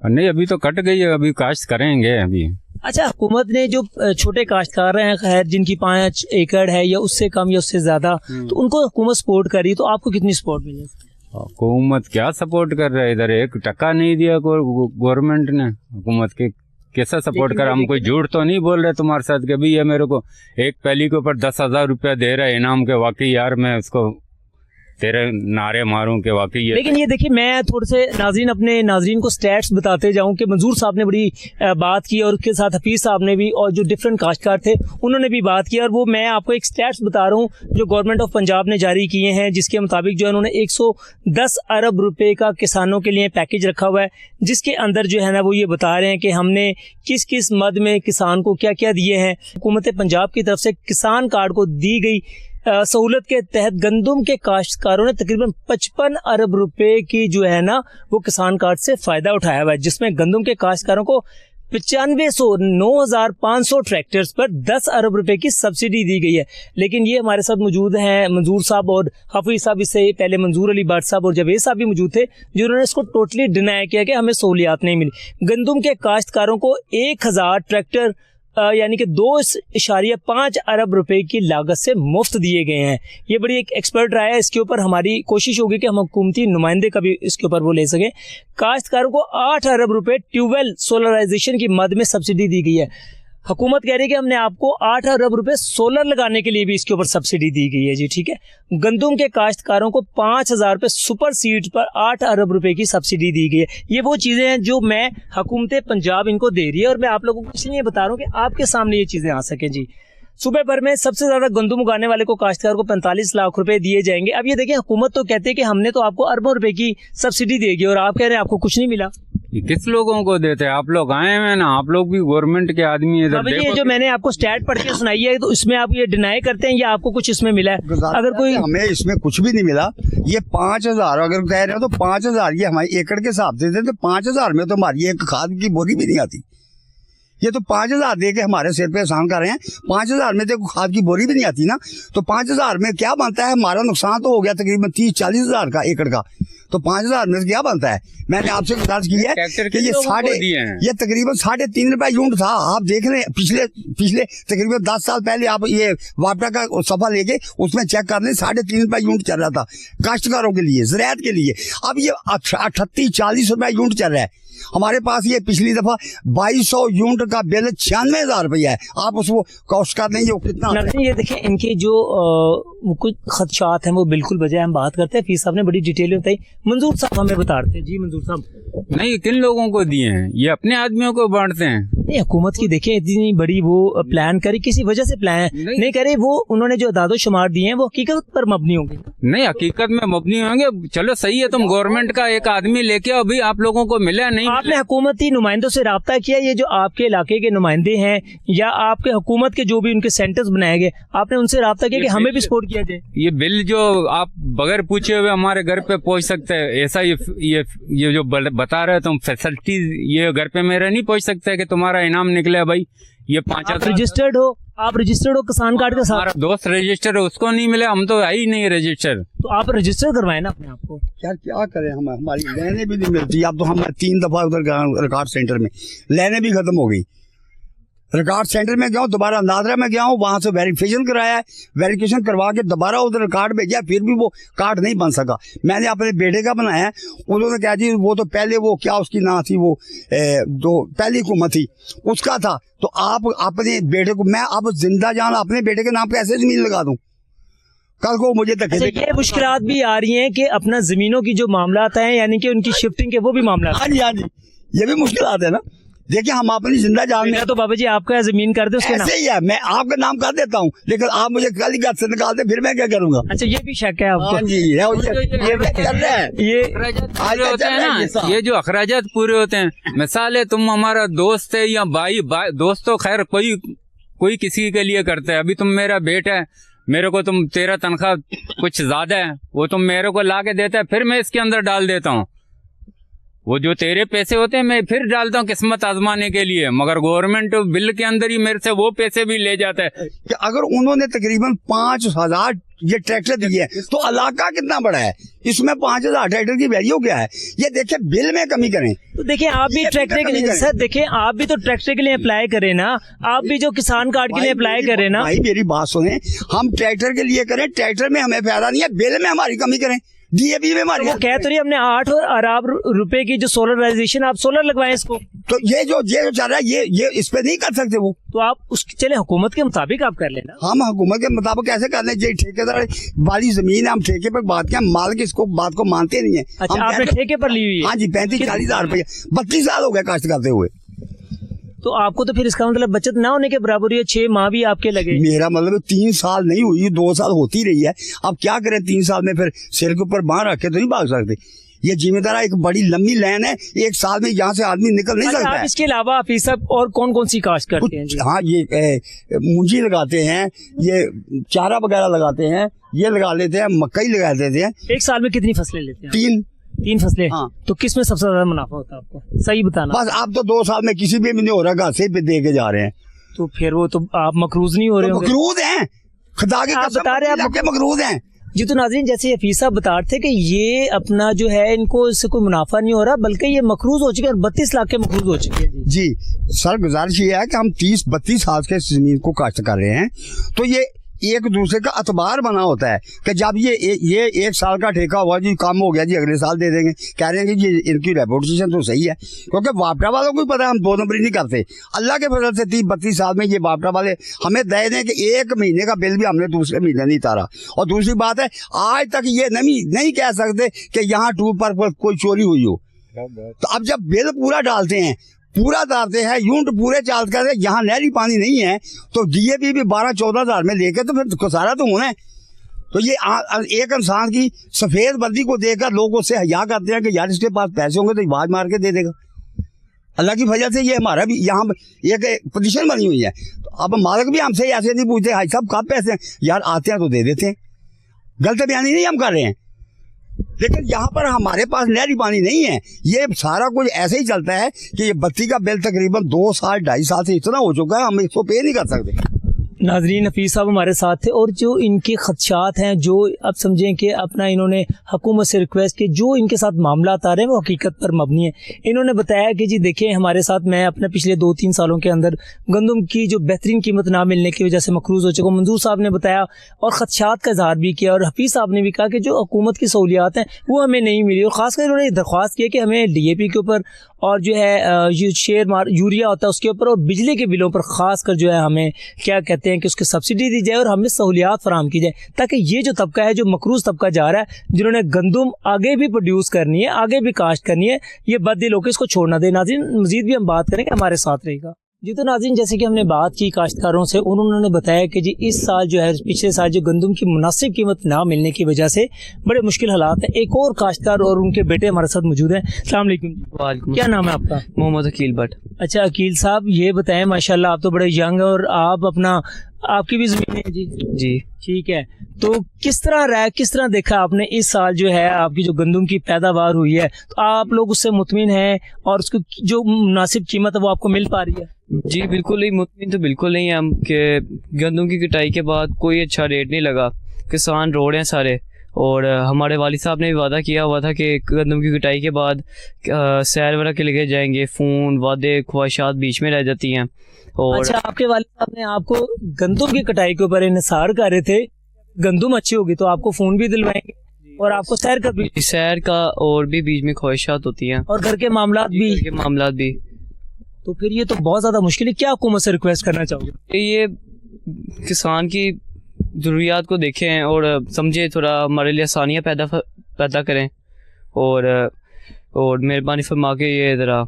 Speaker 6: नहीं, अभी तो कट गई है, अभी काश्त करेंगे अभी।
Speaker 1: अच्छा, हुकूमत ने जो छोटे काश्तकार हैं खैर जिनकी 5 एकड़ है या उससे कम या उससे ज्यादा, तो उनको हुकूमत सपोर्ट कर रही है, तो आपको कितनी सपोर्ट मिली?
Speaker 6: हुकूमत क्या सपोर्ट कर रहा है? इधर 1 टका नहीं दिया गवर्नमेंट ने। हुकूमत के कैसा सपोर्ट कर? हम कोई झूठ तो नहीं बोल रहे तुम्हारे साथ कि भाई ये मेरे को एक पैली के ऊपर 10,000 रुपया दे रहा है इनाम के। वाकई यार मैं उसको तेरे नारे मारूं के वाकई ये।
Speaker 1: लेकिन ये देखिए, मैं थोड़े से नाजरीन अपने नाजरीन को स्टैट्स बताते जाऊं कि मंजूर साहब ने बड़ी बात की और उसके साथ हफीज साहब ने भी, और जो डिफरेंट काश्तकार थे उन्होंने भी बात की। और वो मैं आपको एक स्टैट्स बता रहा हूं जो गवर्नमेंट ऑफ पंजाब ने जारी किए हैं, जिसके मुताबिक जो है उन्होंने 110 अरब रुपए का किसानों के लिए पैकेज रखा हुआ है, जिसके अंदर जो है ना वो ये बता रहे हैं कि हमने किस किस मद में किसान को क्या क्या दिए हैं। हुकूमत पंजाब की तरफ से किसान कार्ड को दी गई सहूलत के तहत गंदम के काश्तकारों ने तकरीबन 55 अरब रुपए की जो है ना वो किसान कार्ड से फायदा उठाया हुआ है, जिसमें गंदम के काश्तकारों को 9,500 ट्रैक्टर्स पर 10 अरब रुपए की सब्सिडी दी गई है। लेकिन ये हमारे साथ मौजूद हैं मंजूर साहब और हफीज साहब, इससे पहले मंजूर अली भट्ट साहब और जवेद साहब भी मौजूद थे, जिन्होंने इसको टोटली डिनाई किया कि हमें सहूलियात नहीं मिली। गंदम के काश्तकारों को 1000 ट्रैक्टर यानी कि 2.5 अरब रुपए की लागत से मुफ्त दिए गए हैं। ये बड़ी एक एक्सपर्ट राय है। इसके ऊपर हमारी कोशिश होगी कि हम हुकूमती नुमाइंदे का भी इसके ऊपर वो ले सकें। काश्तकारों को 8 अरब रुपए ट्यूबवेल सोलराइजेशन की मद में सब्सिडी दी गई है। हुकूमत कह रही है कि हमने आपको 8 अरब रुपए सोलर लगाने के लिए भी इसके ऊपर सब्सिडी दी गई है जी, ठीक है। गंदम के काश्तकारों को 5,000 रुपए सुपर सीड पर 8 अरब रुपए की सब्सिडी दी गई है। ये वो चीज़ें हैं जो मैं हुकूमत पंजाब इनको दे रही है, और मैं आप लोगों को इसलिए बता रहा हूँ कि आपके सामने ये चीज़ें आ सकें जी। सूबे भर में सबसे ज्यादा गंदम उगाने वाले को काश्तकार को 45 लाख रुपए दिए जाएंगे। अब ये देखिए, हुकूमत तो कहते हैं कि हमने तो आपको अरबों रुपए की सब्सिडी देगी, और आप कह रहे हैं आपको कुछ नहीं मिला।
Speaker 6: ये किस लोगों को देते हैं? आप लोग आए हैं ना, आप लोग भी गवर्नमेंट के आदमी हैं। इधर
Speaker 1: ये जो मैंने आपको स्टैट पढ़ के सुनाई है, तो इसमें आप ये डिनाई करते हैं या आपको कुछ इसमें मिला है?
Speaker 5: अगर कोई हमें इसमें कुछ भी नहीं मिला। ये 5,000 अगर कह रहे हो तो 5,000 ये हमारे एकड़ के हिसाब से थे, तो 5,000 में तो हमारी एक खाद की बोरी भी नहीं आती। ये तो 5,000 दे के हमारे सिर पे एहसान कर रहे हैं। 5,000 में तो खाद की बोरी भी नहीं आती ना, तो 5,000 में क्या बनता है? हमारा नुकसान तो हो गया तकरीबन 30-40 हज़ार का एकड़ का, तो 5,000 में क्या बनता है? मैंने आपसे गुजारिश की है कि ये तकरीबन 3.5 रुपए यूनिट था। आप देख लें, पिछले तकरीबन 10 साल पहले आप ये वापडा का सफा लेके उसमें चेक कर लें, 3.5 रुपए यूनिट चल रहा था काश्तकारों के लिए, ज़राअत के लिए। अब ये 38-40 रुपए यूनिट चल रहा है। हमारे पास ये पिछली दफा 2200 यूनिट का बिल 96,000 रुपया है। आप उसको कॉस्ट कर देंगे कितना?
Speaker 1: ये देखिए, इनके जो कुछ खदशात हैं वो बिल्कुल बजाय हम बात करते हैं। फीस साहब ने बड़ी डिटेल बताई, मंजूर साहब हमें बता रहे थे। जी मंजूर साहब,
Speaker 6: नहीं, किन लोगों को दिए हैं? ये अपने आदमियों को बांटते हैं।
Speaker 1: नहीं, हुकूमत की देखिए इतनी बड़ी वो प्लान करी, किसी वजह से प्लान नहीं करे। वो उन्होंने जो अदादो शुमार दिए हैं वो हकीकत पर मबनी होंगे।
Speaker 6: नहीं, हकीकत में मबनी होंगे। चलो सही है, तुम गवर्नमेंट का एक आदमी लेके आओ, अभी आप लोगों को मिला नहीं?
Speaker 1: आपने हुकूमती नुमाइंदों से राब्ता किया? ये जो आपके इलाके के नुमाइंदे हैं या आपके हुकूमत के जो भी उनके सेंटर्स बनाए गए, आपने उनसे राब्ता किया कि हमें भी सपोर्ट किया जाए?
Speaker 6: ये बिल जो आप बगैर पूछे हुए हमारे घर पे पहुंच सकते हैं, ऐसा ये जो बता रहे हो तुम फैसिलिटीज, ये घर पे मेरे नहीं पहुंच सकते कि तुम्हारा इनाम निकले भाई। ये 5,000
Speaker 1: रजिस्टर्ड हो, आप रजिस्टर्ड हो किसान कार्ड के साथ?
Speaker 6: हमारा दोस्त रजिस्टर है, उसको नहीं मिले, हम तो है ही नहीं रजिस्टर।
Speaker 1: तो आप रजिस्टर करवाए ना अपने आप को।
Speaker 5: क्या करें, हम हमारी लाइनें भी नहीं मिलती। अब तो हम 3 दफा उधर गया रिकॉर्ड सेंटर में, लाइनें भी खत्म हो गई। रिकॉर्ड सेंटर में गया हूँ, दोबारा नादरा में गया हूँ, वहां से वेरिफिकेशन कराया है, वेरिफिकेशन करवा के दोबारा उधर रिकॉर्ड भेजा, फिर भी वो कार्ड नहीं बन सका। मैंने अपने बेटे का बनाया है, उन्होंने कहा जी वो तो पहले वो क्या उसकी ना थी, वो जो पहली हुकूमत थी उसका था, तो आप अपने बेटे को, मैं अब जिंदा जान अपने बेटे के नाम पे ऐसे जमीन लगा दूं? कल को मुझे
Speaker 1: ये मुश्किलात भी आ रही हैं कि अपना जमीनों की जो मामला है, यानी कि उनकी शिफ्टिंग के वो भी मामला।
Speaker 5: हाँ जी, ये भी मुश्किलात है ना। देखिए, हम अपनी जिंदा जान में
Speaker 1: तो बाबा जी आपका जमीन कर दे उसके नाम,
Speaker 5: ऐसे ही है। मैं आपका नाम कर देता हूँ, लेकिन आप मुझे काली गात से निकाल दे, फिर मैं क्या करूंगा?
Speaker 1: अच्छा, ये भी शक है आपको?
Speaker 5: हाँ जी, ये
Speaker 6: ये जो अखराजात पूरे होते हैं, मिसाल है तुम हमारा दोस्त है या भाई, दोस्त तो खैर कोई किसी के लिए करता है। अभी तुम मेरा बेटा है, मेरे को तुम तेरा तनख्वाह कुछ ज्यादा है, वो तुम मेरे को ला के देता है, फिर मैं इसके अंदर डाल देता हूँ। वो जो तेरे पैसे होते हैं मैं फिर डालता हूँ किस्मत आजमाने के लिए, मगर गवर्नमेंट बिल के अंदर ही मेरे से वो पैसे भी ले जाता है।
Speaker 5: कि अगर उन्होंने तकरीबन 5,000 ये ट्रैक्टर दिए हैं, तो इलाका कितना बड़ा है, इसमें 5,000 ट्रैक्टर की वैल्यू क्या है? ये देखिए, बिल में कमी करें।
Speaker 1: तो देखिए, आप भी ट्रैक्टर के लिए, सर देखिए, आप भी तो ट्रैक्टर के लिए अप्लाई करें ना, आप भी जो किसान कार्ड के लिए अप्लाई करें ना।
Speaker 5: भाई मेरी बात सुने, हम ट्रैक्टर के लिए करें, ट्रैक्टर में हमें फायदा नहीं है, बिल में हमारी कमी करें, डीएपी में हमारी।
Speaker 1: वो कह तो रही हमने 8 अरब रुपए की जो सोलराइजेशन, आप सोलर लगवाएं इसको।
Speaker 5: तो ये जो चल रहा है, ये इस पे नहीं कर सकते वो।
Speaker 1: तो आप उसकी चले हुकूमत के मुताबिक आप कर लेना।
Speaker 5: हम हुकूमत के मुताबिक कैसे कर लें? ठेकेदार वाली जमीन है, हम ठेके पर बात क्या, मालिक इसको बात को मानते नहीं है।
Speaker 1: अच्छा, आपने ठेके पर ली हुई है?
Speaker 5: हाँ जी, 35-40 हज़ार रुपये, 32 साल हो गए काश्त करते हुए।
Speaker 1: तो आपको तो फिर इसका मतलब बचत ना होने के बराबर है। 6 माह भी आपके लगे।
Speaker 5: मेरा मतलब 3 साल नहीं हुई, 2 साल होती रही है। अब क्या करें, 3 साल में फिर सिर के ऊपर बांह रख के तो नहीं भाग सकते। ये जिम्मेदार एक बड़ी लंबी लाइन है, एक साल में यहाँ से आदमी निकल नहीं सकता है।
Speaker 1: इसके अलावा आप सब और कौन कौन सी काश्त करते हैं?
Speaker 5: हाँ, ये मूंजी लगाते हैं, ये चारा वगैरह लगाते हैं, ये लगा लेते हैं, मकई लगा देते हैं।
Speaker 1: एक साल में कितनी फसलें लेते हैं? 3 फसलें।
Speaker 5: हाँ।
Speaker 1: तो किस में सबसे ज्यादा मुनाफा होता है आपको, सही बताना।
Speaker 5: बस आप तो 2 साल में किसी भी नहीं हो रहा, घासे पे दे के जा रहे हैं।
Speaker 1: तो फिर वो तो आप मकरूज नहीं हो रहे
Speaker 5: तो
Speaker 1: होंगे।
Speaker 5: मकरूद हैं, खुदा के
Speaker 1: आप
Speaker 5: कसम
Speaker 1: बता रहे हैं आप
Speaker 5: मकरूद हैं।
Speaker 1: जी। तो नाज़रीन, जैसे हफीज साहब बता रहे थे कि ये अपना जो है इनको इससे कोई मुनाफा नहीं हो रहा, बल्कि ये मकरूज हो चुके हैं और 32 लाख के मकरूज हो चुके हैं।
Speaker 5: जी सर, गुजारिश ये है कि हम 30-32 साल के जमीन को काश्त कर रहे हैं, तो ये एक दूसरे का अतबार बना होता है कि जब ये 1 साल का ठेका हुआ जी, काम हो गया जी, अगले साल दे देंगे। कह रहे हैं कि ये इनकी रेपुटेशन तो सही है, क्योंकि वापटा वालों को भी पता है हम 2 नंबरी नहीं करते। अल्लाह के फजल से 30-32 साल में ये वापटा वाले हमें दे दें कि 1 महीने का बिल भी हमने दूसरे महीने नहीं तारा। और दूसरी बात है, आज तक ये नहीं कह सकते कि यहाँ टूर पर कोई चोरी हुई हो। तो अब जब बिल पूरा डालते हैं, पूरा डालते हैं, यूंट पूरे चार्ज करते हैं, यहाँ नहरी पानी नहीं है तो DAP भी 12-14 हज़ार में लेके तो फिर खुसारा तो होना है। तो ये एक इंसान की सफेद वर्दी को देखकर लोग उससे हया करते हैं कि यार इसके पास पैसे होंगे तो आवाज मार के दे देगा। अल्लाह की वजह से ये हमारा भी यहाँ एक पोजीशन बनी हुई है। तो अब मालिक भी हमसे ऐसे नहीं पूछते भाई साहब कब पैसे हैं, यार आते हैं तो दे देते हैं। गलत बयानी नहीं हम कर रहे हैं, लेकिन यहाँ पर हमारे पास नहरी पानी नहीं है। ये सारा कुछ ऐसे ही चलता है कि ये बत्ती का बिल तकरीबन 2-2.5 साल से इतना हो चुका है, हम इसको पे नहीं कर सकते।
Speaker 1: नाजरीन, हफीज साहब हमारे साथ थे और जो इनके खदशात हैं, जो अब समझें कि अपना इन्होंने हुकूमत से रिक्वेस्ट की, जो इनके साथ मामला आ रहे हैं वो हकीकत पर मबनी है। इन्होंने बताया कि जी देखिए हमारे साथ, मैं अपने पिछले 2-3 सालों के अंदर गंदम की जो बेहतरीन कीमत ना मिलने की वजह से मकरूज हो चुका। मंजूर साहब ने बताया और खदशात का इजहार भी किया, और हफीज साहब ने भी कहा कि जो हुकूमत की सहूलियात हैं वो हमें नहीं मिली। और ख़ासकर इन्होंने दरख्वास्त की कि हमें DAP के ऊपर और जो है यूरिया होता है उसके ऊपर और बिजली के बिलों पर ख़ासकर जो है हमें क्या कहते हैं कि उसकी सब्सिडी दी जाए और हमें सहूलियात फराहम की जाए, ताकि ये जो तबका है, जो मकरूज तबका जा रहा है, जिन्होंने गंदम आगे भी प्रोड्यूस करनी है, आगे भी काश्त करनी है, ये बददिल होकर इसको छोड़ना दे। नाज़रीन, मजीद भी हम बात करेंगे, हमारे साथ रहेगा जी। तो नाज़रीन, जैसे कि हमने बात की काश्तकारों से, उन्होंने बताया कि जी इस साल जो है, पिछले साल जो गंदम की मुनासिब कीमत ना मिलने की वजह से बड़े मुश्किल हालात हैं। एक और काश्तकार और उनके बेटे हमारे साथ मौजूद हैं। अस्सलाम वालेकुम। क्या नाम है आपका?
Speaker 7: मोहम्मद अकील भट्ट।
Speaker 1: अच्छा अकील साहब, ये बताएं, माशाल्लाह आप तो बड़े यंग और आप आपकी भी ज़मीन है जी? ठीक है। तो किस तरह देखा आपने इस साल जो है आपकी जो गंदम की पैदावार हुई है, तो आप लोग उससे मुतमिन हैं और उसको जो मुनासिब कीमत है वो आपको मिल पा रही है?
Speaker 7: जी बिल्कुल ही मुतमिन तो बिल्कुल नहीं है हम कि गंदम की कटाई के बाद कोई अच्छा रेट नहीं लगा। किसान रोड हैं सारे, और हमारे वालिद साहब ने भी वादा किया हुआ था कि गंदम की कटाई के बाद सैर वगैरह के लिए जाएंगे। फ़ोन, वादे, ख्वाहिशात बीच में रह जाती हैं। और
Speaker 1: अच्छा, आपके वालिद साहब ने आपको गंदम की कटाई के ऊपर इन्हिसार कर रहे थे, गंदम अच्छी होगी तो आपको फ़ोन भी दिलवाएंगे और आपको सैर का
Speaker 7: और भी बीच में ख्वाहिशात होती हैं,
Speaker 1: और घर के मामलात भी। तो फिर ये तो बहुत ज़्यादा मुश्किल है। क्या हुकूमत से रिक्वेस्ट करना चाहोगे?
Speaker 7: ये किसान की ज़रूरियात को देखें और समझे, थोड़ा हमारे लिए आसानियाँ पैदा करें और मेहरबानी फरमा के ये ज़रा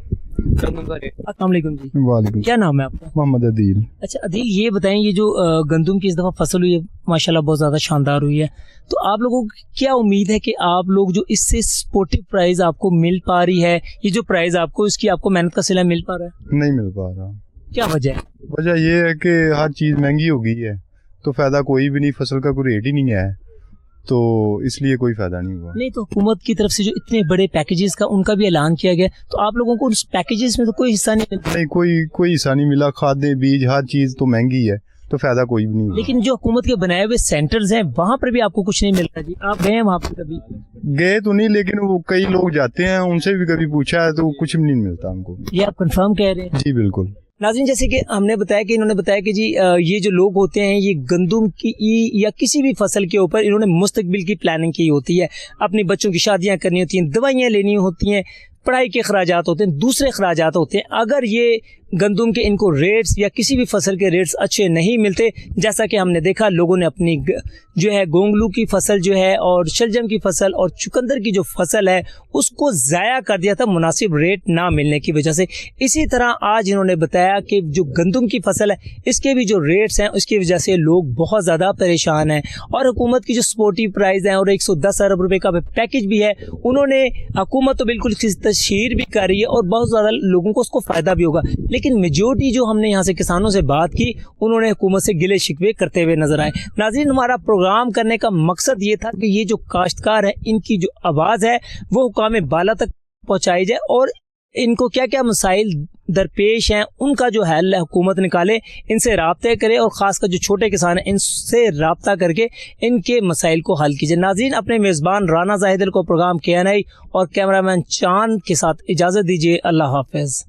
Speaker 1: अस्सलाम वालेकुम जी।
Speaker 8: वालेकुम।
Speaker 1: क्या नाम है आपका?
Speaker 8: मोहम्मद अदील।
Speaker 1: अच्छा अदील, ये बताएं, ये जो गंदम की इस दफ़ा फसल हुई है माशाल्लाह बहुत ज़्यादा शानदार हुई है, तो आप लोगों को क्या उम्मीद है कि आप लोग जो इससे स्पोर्टिव प्राइस आपको मिल पा रही है, ये जो प्राइस आपको इसकी आपको मेहनत का सिला मिल पा रहा है?
Speaker 8: नहीं मिल पा रहा।
Speaker 1: क्या वजह है?
Speaker 8: वजह ये है कि हर चीज़ महंगी हो गई है, तो फ़ायदा कोई भी नहीं, फसल का कोई रेट ही नहीं है, तो इसलिए कोई फ़ायदा नहीं हुआ।
Speaker 1: नहीं, तो हुकूमत की तरफ से जो इतने बड़े पैकेजेस का उनका भी ऐलान किया गया, तो आप लोगों को उस पैकेजेस में तो कोई हिस्सा नहीं मिला?
Speaker 8: नहीं, कोई हिस्सा नहीं मिला। खादें, बीज, हर चीज़ तो महंगी है, तो फ़ायदा कोई भी नहीं हुआ।
Speaker 1: लेकिन जो हुकूमत के बनाए हुए सेंटर्स हैं वहाँ पर भी आपको कुछ नहीं मिलता जी? आप गए हैं वहाँ पर कभी?
Speaker 8: गए तो नहीं, लेकिन वो कई लोग जाते हैं, उनसे भी कभी पूछा है तो कुछ भी नहीं मिलता हमको।
Speaker 1: ये आप कंफर्म कह रहे हैं?
Speaker 8: जी बिल्कुल।
Speaker 1: नाज़रीन, जैसे कि हमने बताया कि इन्होंने बताया कि जी ये जो लोग होते हैं, ये गंदम की या किसी भी फसल के ऊपर इन्होंने मुस्तकबिल की प्लानिंग की होती है। अपने बच्चों की शादियां करनी होती हैं, दवाइयां लेनी होती हैं, पढ़ाई के अखराजात होते हैं, दूसरे अखराजात होते हैं। अगर ये गंदम के इनको रेट्स या किसी भी फसल के रेट्स अच्छे नहीं मिलते, जैसा कि हमने देखा लोगों ने अपनी जो है गोंगलू की फसल जो है और शलजम की फसल और चुकंदर की जो फसल है उसको ज़ाया कर दिया था मुनासिब रेट ना मिलने की वजह से। इसी तरह आज इन्होंने बताया कि जो गंदम की फसल है इसके भी जो रेट्स हैं उसकी वजह से लोग बहुत ज़्यादा परेशान हैं, और हुकूमत की जो सपोर्टिव प्राइस है और 110 अरब रुपये का पैकेज भी है, उन्होंने हुकूमत तो बिल्कुल तशहीर भी कर रही है और बहुत ज़्यादा लोगों को उसको फ़ायदा भी होगा। लेकिन मेजोरिटी जो हमने यहाँ से किसानों से बात की, उन्होंने हुकूमत से गिले शिकवे करते हुए नजर आए। नाज़रीन, हमारा प्रोग्राम करने का मकसद ये था कि ये जो काश्तकार है, इनकी जो आवाज़ है वो हुकाम बाला तक पहुँचाई जाए और इनको क्या क्या मसाइल दरपेश हैं उनका जो हल है हुकूमत निकाले, इनसे राब्ते करे और ख़ासकर जो छोटे किसान हैं इनसे राब्ता करके इनके मसाइल को हल कीजिए। नाज़रीन, अपने मेज़बान राना ज़ाहिद को प्रोग्राम KNI और कैमरामैन चांद के साथ इजाज़त दीजिए। अल्लाह हाफ़िज़।